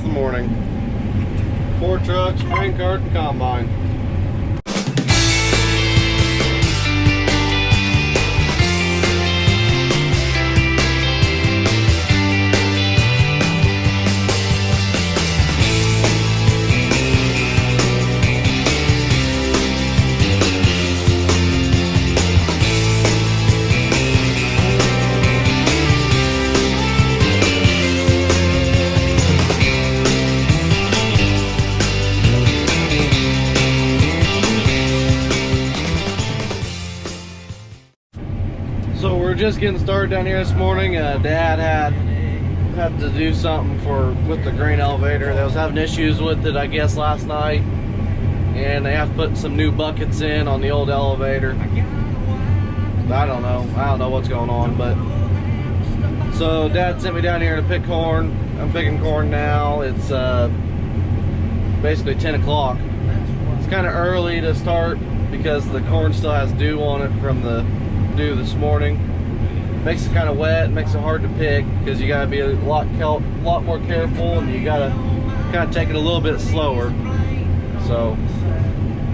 off the morning. 4 trucks, grain cart, and combine. So we're just getting started down here this morning. Dad had to do something with the grain elevator. They was having issues with it, I guess, last night, and they have to put some new buckets in on the old elevator. I don't know what's going on, but so Dad sent me down here to pick corn. I'm picking corn now. It's basically 10 o'clock. It's kind of early to start because the corn still has dew on it from the dew this morning. Makes it kind of wet, makes it hard to pick because you got to be a lot more careful, and you got to kind of take it a little bit slower. So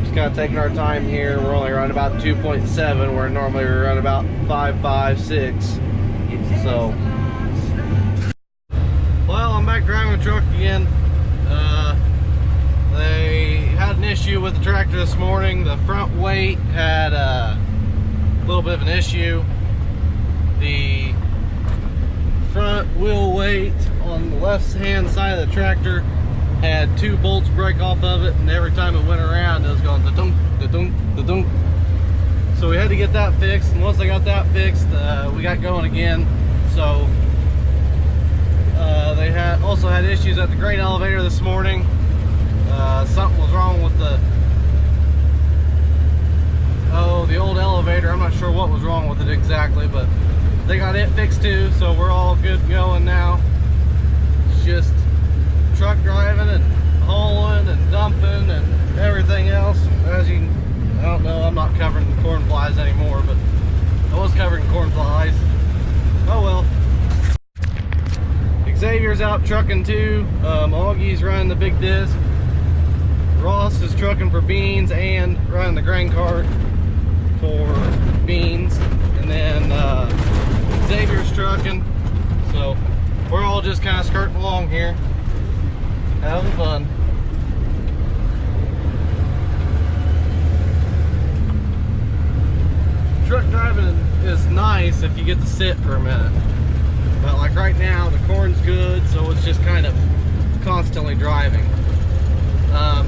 just kind of taking our time here. We're only around about 2.7 where normally we're around about 5.5, 6. So well, I'm back driving the truck again. They had an issue with the tractor this morning. The front weight had a little bit of an issue. The front wheel weight on the left hand side of the tractor had 2 bolts break off of it, and every time it went around it was going da-dunk, da-dunk, da-dunk. So we had to get that fixed, and once I got that fixed, we got going again. So they also had issues at the grain elevator this morning. Something was wrong with the old elevator. I'm not sure what was wrong with it exactly, but they got it fixed too, so we're all good going now. It's just truck driving and hauling and dumping and everything else. As you, I don't know, I'm not covering corn flies anymore, but I was covering corn flies. Oh well. Xavier's out trucking too. Augie's running the big disc. Ross is trucking for beans and running the grain cart for beans, and then Xavier's trucking. So we're all just kind of skirting along here, having fun. Truck driving is nice if you get to sit for a minute, but like right now the corn's good, so it's just kind of constantly driving.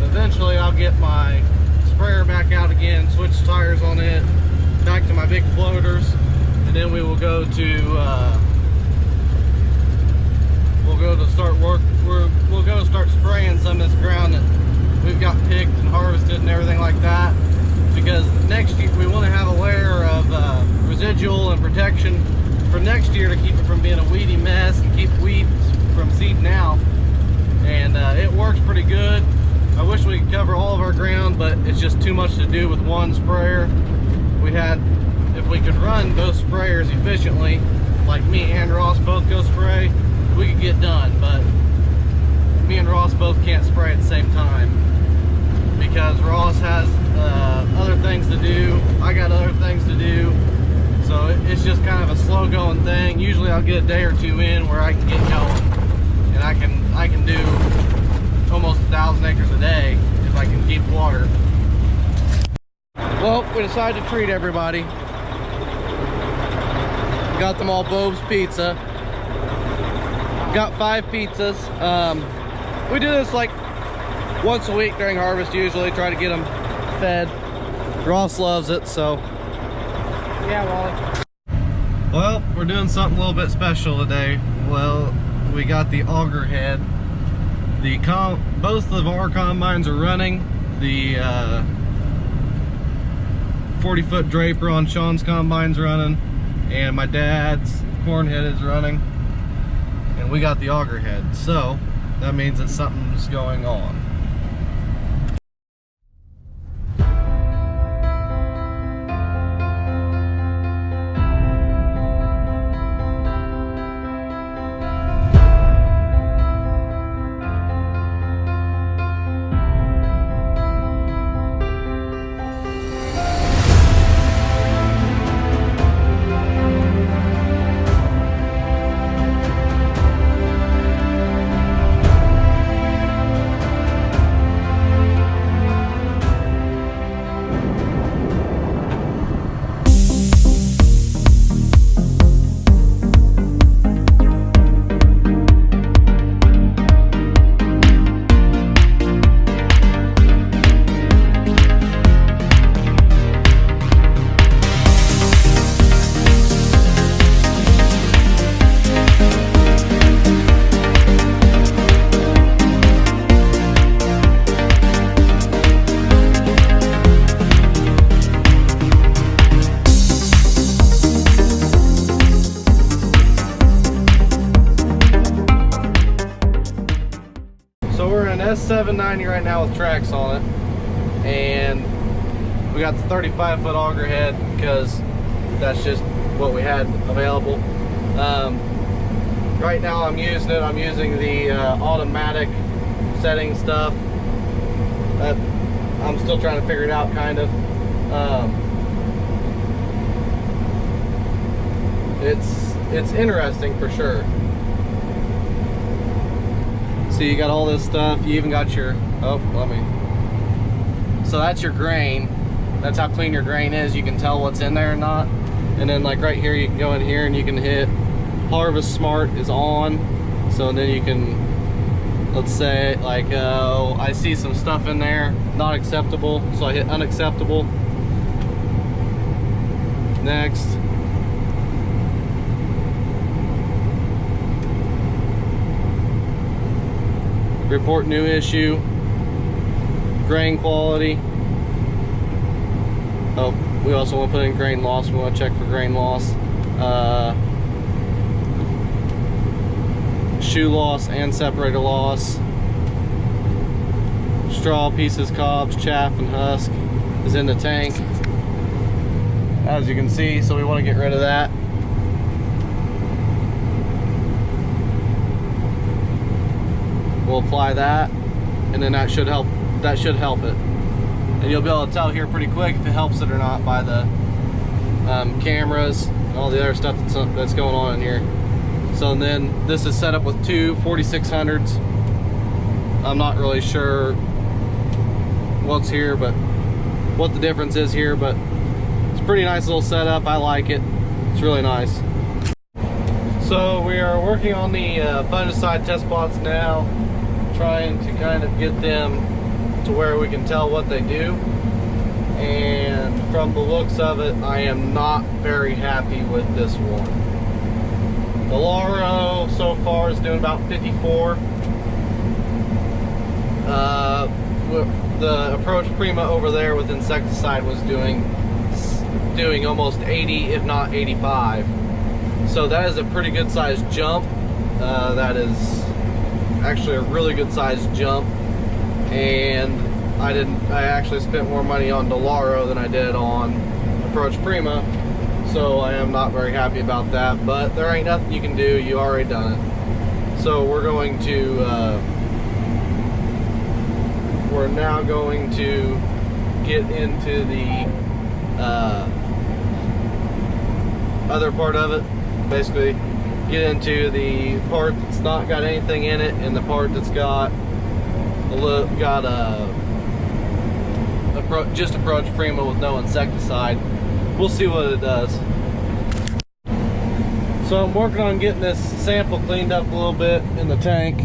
Eventually I'll get my sprayer back out again, switch tires on it, back to my big floaters, and then we will go to start spraying some of this ground that we've got picked and harvested and everything like that, because next year we want to have a layer of residual and protection for next year to keep it from being a weedy mess and keep weeds from seeding out. And it works pretty good. I wish we could cover all of our ground, but it's just too much to do with one sprayer. If we could run those sprayers efficiently, like me and Ross both go spray, we could get done. But me and Ross both can't spray at the same time because Ross has other things to do. I got other things to do. So it's just kind of a slow going thing. Usually I'll get a day or two in where I can get going, and I can do almost 1,000 acres a day if I can keep water. Well, we decided to treat everybody. Got them all Bob's Pizza. Got 5 pizzas. We do this like once a week during harvest usually, try to get them fed. Ross loves it, so yeah, Wally. Well, we're doing something a little bit special today. Well, we got the auger head. Both of our combines are running. The 40-foot draper on Sean's combine's running, and my dad's corn head is running, and we got the auger head. So that means that something's going on. now with tracks on it, and we got the 35-foot auger head because that's just what we had available. Right now I'm using it. I'm using the automatic setting stuff. I'm still trying to figure it out, kind of. It's interesting for sure. So you got all this stuff. You even got your, so that's your grain. That's how clean your grain is. You can tell what's in there or not. And then like right here, you can go in here and you can hit Harvest Smart is on. So then you can, let's say like, I see some stuff in there, not acceptable. So I hit unacceptable. Next. Report new issue. Grain quality. Oh, we also want to put in grain loss. We want to check for grain loss. Shoe loss and separator loss. Straw, pieces, cobs, chaff, and husk is in the tank, as you can see, so we want to get rid of that. We'll apply that, and then that should help it. And you'll be able to tell here pretty quick if it helps it or not by the cameras and all the other stuff that's going on in here. So then this is set up with two 4600s. I'm not really sure what's here, but what the difference is here, but it's a pretty nice little setup. I like it. It's really nice. So we are working on the fungicide test plots now, trying to kind of get them to where we can tell what they do. And from the looks of it, I am not very happy with this one. The Laro so far is doing about 54. The Approach Prima over there with insecticide was doing almost 80, if not 85. So that is a pretty good sized jump. That is actually a really good sized jump. And I actually spent more money on Laro than I did on Approach Prima. So I am not very happy about that, but there ain't nothing you can do. You already done it. So we're going to, we're now going to get into the other part of it. Basically, get into the part that's not got anything in it, and the part that's got just Approach Prima with no insecticide. We'll see what it does. So I'm working on getting this sample cleaned up a little bit in the tank.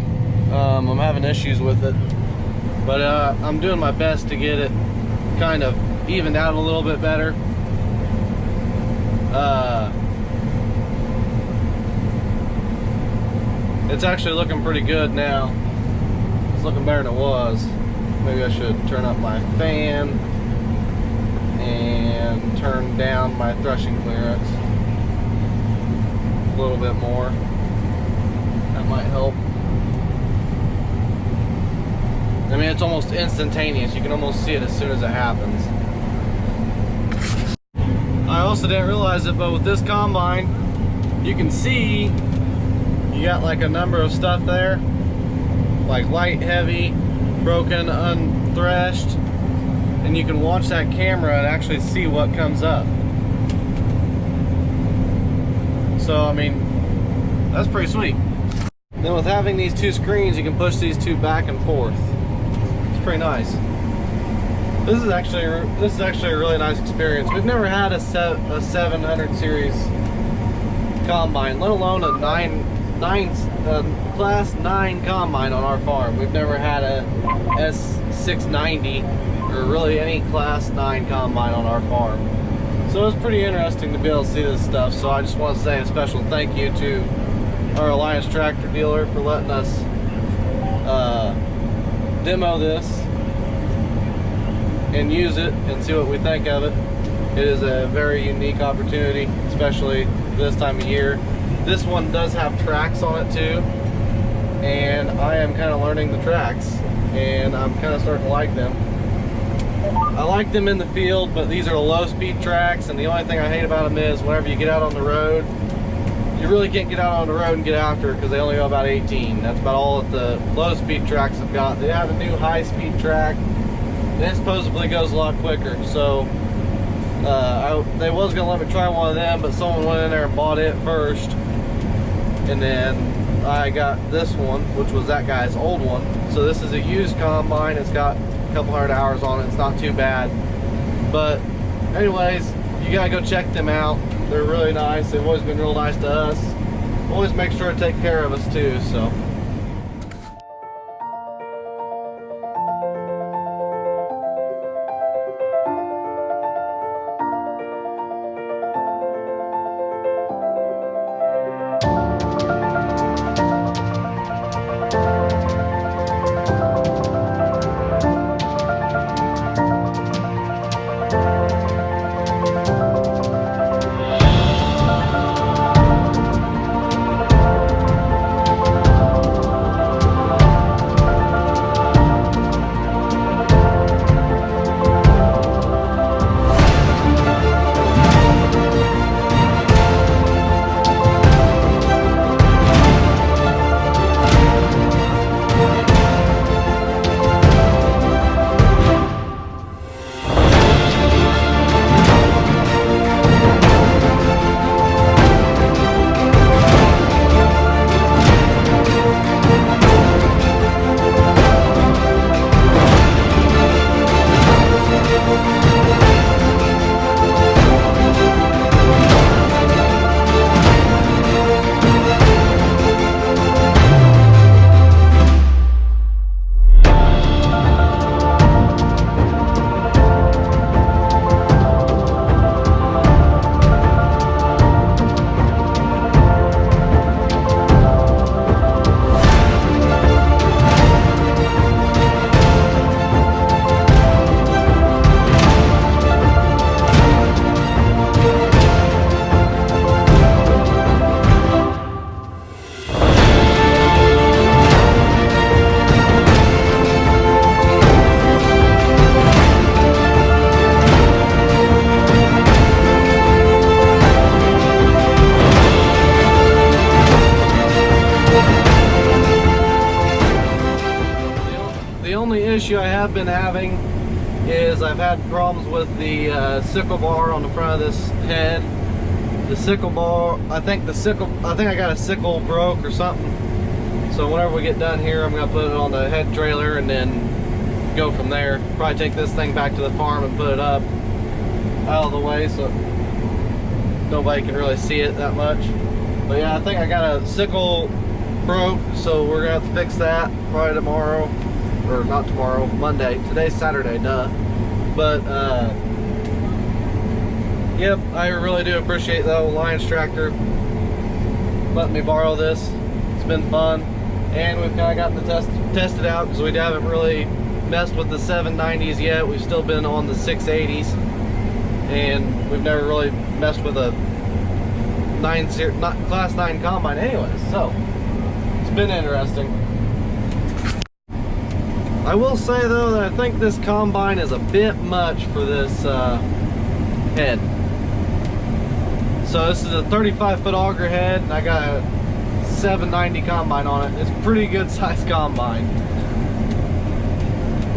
I'm having issues with it, but I'm doing my best to get it kind of evened out a little bit better. It's actually looking pretty good now. It's looking better than it was. Maybe I should turn up my fan and turn down my threshing clearance a little bit more. That might help. I mean, it's almost instantaneous. You can almost see it as soon as it happens. I also didn't realize it, but with this combine, you can see you got like a number of stuff there, like light, heavy, broken, unthreshed, and you can watch that camera and actually see what comes up. So I mean, that's pretty sweet. Then with having these two screens, you can push these two back and forth. It's pretty nice. This is actually a really nice experience. We've never had a 700 series combine, let alone a class 9 combine on our farm. We've never had a S690 or really any class 9 combine on our farm. So it's pretty interesting to be able to see this stuff. So I just want to say a special thank you to our Alliance tractor dealer for letting us demo this and use it and see what we think of it. It is a very unique opportunity, especially this time of year. This one does have tracks on it too, and I am kind of learning the tracks. and I'm kind of starting to like them. I like them in the field, but these are low speed tracks, and the only thing I hate about them is whenever you get out on the road, you really can't get out on the road and get after it because they only go about 18. That's about all that the low speed tracks have got. They have a new high speed track, and it supposedly goes a lot quicker. So they was gonna let me try one of them, but someone went in there and bought it first, and then I got this one, which was that guy's old one. So this is a used combine. It's got a couple hundred hours on it. It's not too bad. But anyways, you gotta go check them out. They're really nice. They've always been real nice to us. Always make sure to take care of us too, so. Issue I have been having is I've had problems with the sickle bar on the front of this head. The sickle bar, I think I got a sickle broke or something. So whenever we get done here, I'm gonna put it on the head trailer and then go from there. Probably take this thing back to the farm and put it up out of the way so nobody can really see it that much. But yeah, I think I got a sickle broke, so we're gonna have to fix that probably tomorrow. Or not tomorrow, Monday. Today's Saturday, duh. But yep, I really do appreciate the Alliance tractor letting me borrow this. It's been fun, and we've kind of gotten to test it out because we haven't really messed with the 790s yet. We've still been on the 680s, and we've never really messed with a class 9 combine anyways. So it's been interesting. I will say though that I think this combine is a bit much for this head. So this is a 35-foot auger head, and I got a 790 combine on it. It's a pretty good sized combine.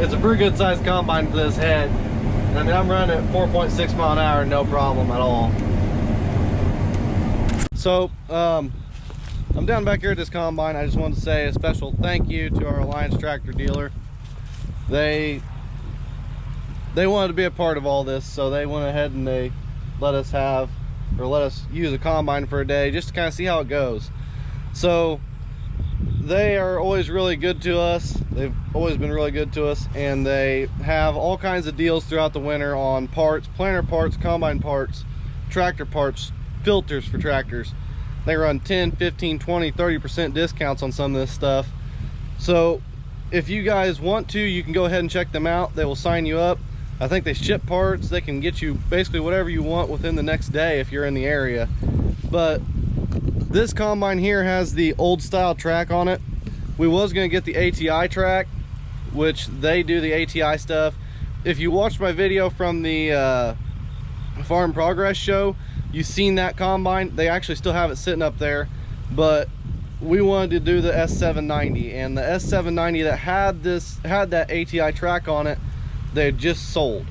It's a pretty good sized combine for this head. I mean, I'm running at 4.6 mile an hour, no problem at all. So I'm down back here at this combine. I just wanted to say a special thank you to our Alliance tractor dealer. They wanted to be a part of all this, so they went ahead and they let us use a combine for a day just to kind of see how it goes. So they are always really good to us. They've always been really good to us, and they have all kinds of deals throughout the winter on parts, planter parts, combine parts, tractor parts, filters for tractors. They run 10, 15, 20, 30% discounts on some of this stuff. So if you guys want to, you can go ahead and check them out. They will sign you up. I think they ship parts. They can get you basically whatever you want within the next day if you're in the area. But this combine here has the old style track on it. We was going to get the ATI track, which they do the ATI stuff. If you watched my video from the Farm Progress show, you've seen that combine. They actually still have it sitting up there, but we wanted to do the S790, and the S790 that had that ATI track on it, they had just sold.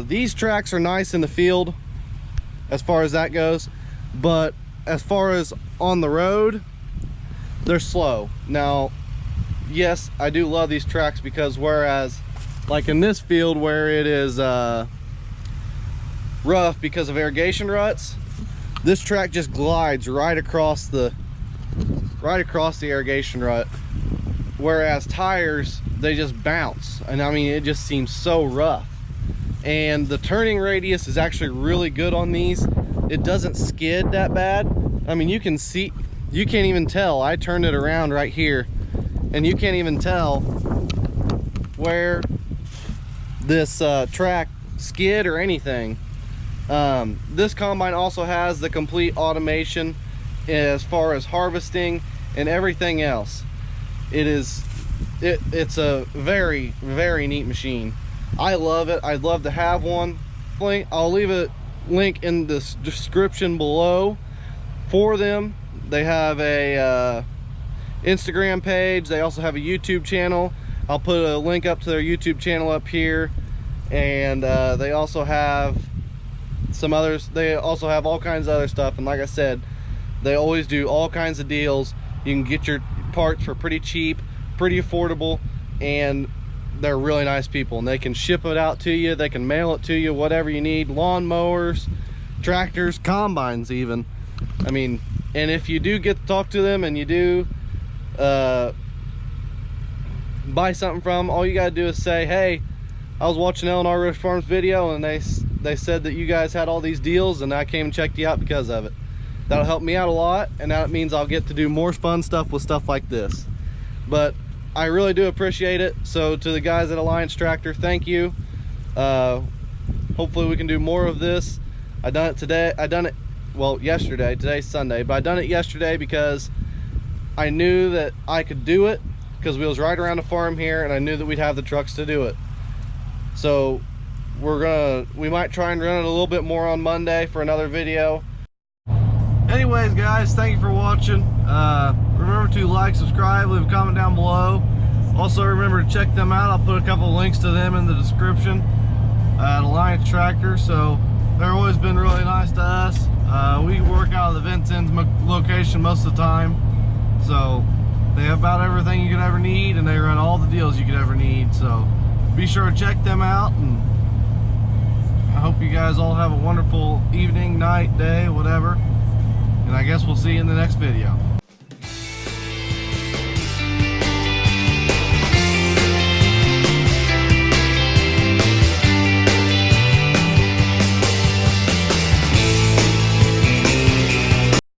These tracks are nice in the field as far as that goes, but as far as on the road, they're slow. Now, yes, I do love these tracks, because whereas like in this field where it is rough because of irrigation ruts, this track just glides right across the irrigation rut, whereas tires, they just bounce, and I mean, it just seems so rough. And the turning radius is actually really good on these. It doesn't skid that bad. I mean, you can see, you can't even tell. I turned it around right here, and you can't even tell where this track skid or anything. This combine also has the complete automation as far as harvesting and everything else. It's a very, very neat machine. I love it. I'd love to have one. I'll leave a link in the description below for them. They have a Instagram page. They also have a YouTube channel. I'll put a link up to their YouTube channel up here, and they also have some others. They also have all kinds of other stuff, and like I said, they always do all kinds of deals. You can get your parts for pretty cheap, pretty affordable, and they're really nice people, and they can ship it out to you. They can mail it to you, whatever you need. Lawn mowers, tractors, combines even. I mean, and if you do get to talk to them and you do buy something from them, all you gotta do is say, hey, I was watching L&R Roach Farms video, and they said that you guys had all these deals, and I came and checked you out because of it. That'll help me out a lot, and that means I'll get to do more fun stuff with stuff like this. But I really do appreciate it. So to the guys at Alliance Tractor, thank you. Hopefully we can do more of this. I done it today. I done it, well, yesterday. Today's Sunday, but I done it yesterday because I knew that I could do it, because we was right around the farm here, and I knew that we'd have the trucks to do it. So we might try and run it a little bit more on Monday for another video. Anyways, guys, thank you for watching. Remember to like, subscribe, leave a comment down below. Also, remember to check them out. I'll put a couple links to them in the description at Alliance Tractor. So they've always been really nice to us. We work out of the Vincennes location most of the time, so they have about everything you could ever need, and they run all the deals you could ever need. So be sure to check them out, and I hope you guys all have a wonderful evening, night, day, whatever. And I guess we'll see you in the next video.